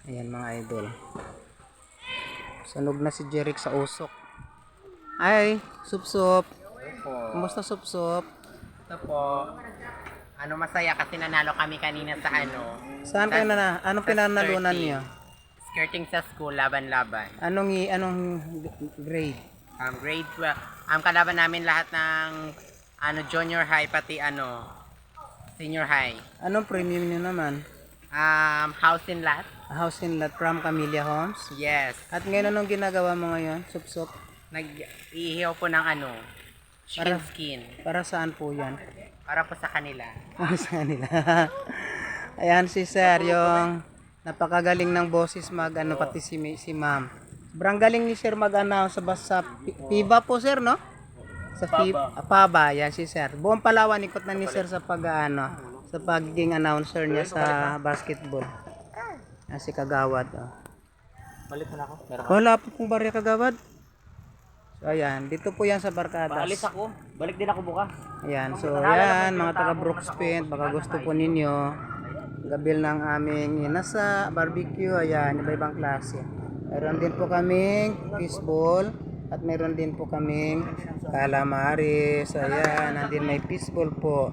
Ayan mga idol. Sunog na si Jeric sa usok. Ay, sup-sup. Po. Kumusta sup-sup? Ito po. Masaya kasi nanalo kami kanina sa Saan kayo na? Anong sa pinanalunan skirting. niyo? Skirting sa school, laban-laban. Anong grade? Grade 12. Ang kalaban namin lahat ng junior high pati senior high. Anong premium niyo naman? House in lot. House in lot from Camellia Homes. Yes. At ngayon anong ginagawa mo ngayon? Sup-sup. Nag-ihiyaw po ng chicken skin. Para saan po yan? Para po sa kanila. Para sa kanila. Ayan si Sir, yung napakagaling ng boses pati si Ma'am. Sobrang galing ni Sir mag-announce sa PIBA po Sir, no? Sa PABA, yan si Sir. Buong Palawan ikot na ni Sir sa sa pagiging announcer niya sa basketball. Yan si Kagawad. Oh. Balik mo na ako. Wala po pong barya Kagawad. So ayan, dito po yan sa Barkadas. Paalis ako. Balik din ako bukas. Ayan, so yan mga taga Brooks Point, baka gusto po ninyo gabil ng aming nasa barbecue, ayan, iba-ibang klase. Meron din po kaming fishball at meron din po kaming calamares, ayan, nandun may fishball po.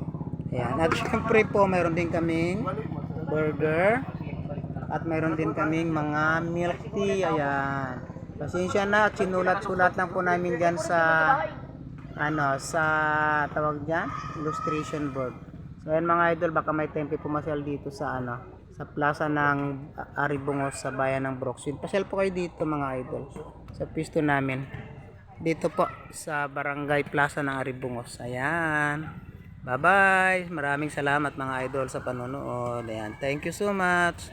Ayan, at syempre po meron din kaming burger at meron din kaming mga milk tea, ayan. Pasensya na, sinulat-sulat lang po namin dyan sa sa tawag dyan, illustration board. So ayan mga idol, baka may tempe pumasyal dito sa sa plaza ng Aribungos sa bayan ng Brooksville. Pasyal po kayo dito mga idol sa pisto namin. Dito po sa Barangay Plaza ng Aribungos. Ayan. Bye-bye. Maraming salamat mga idol sa panonood. Ayan. Thank you so much.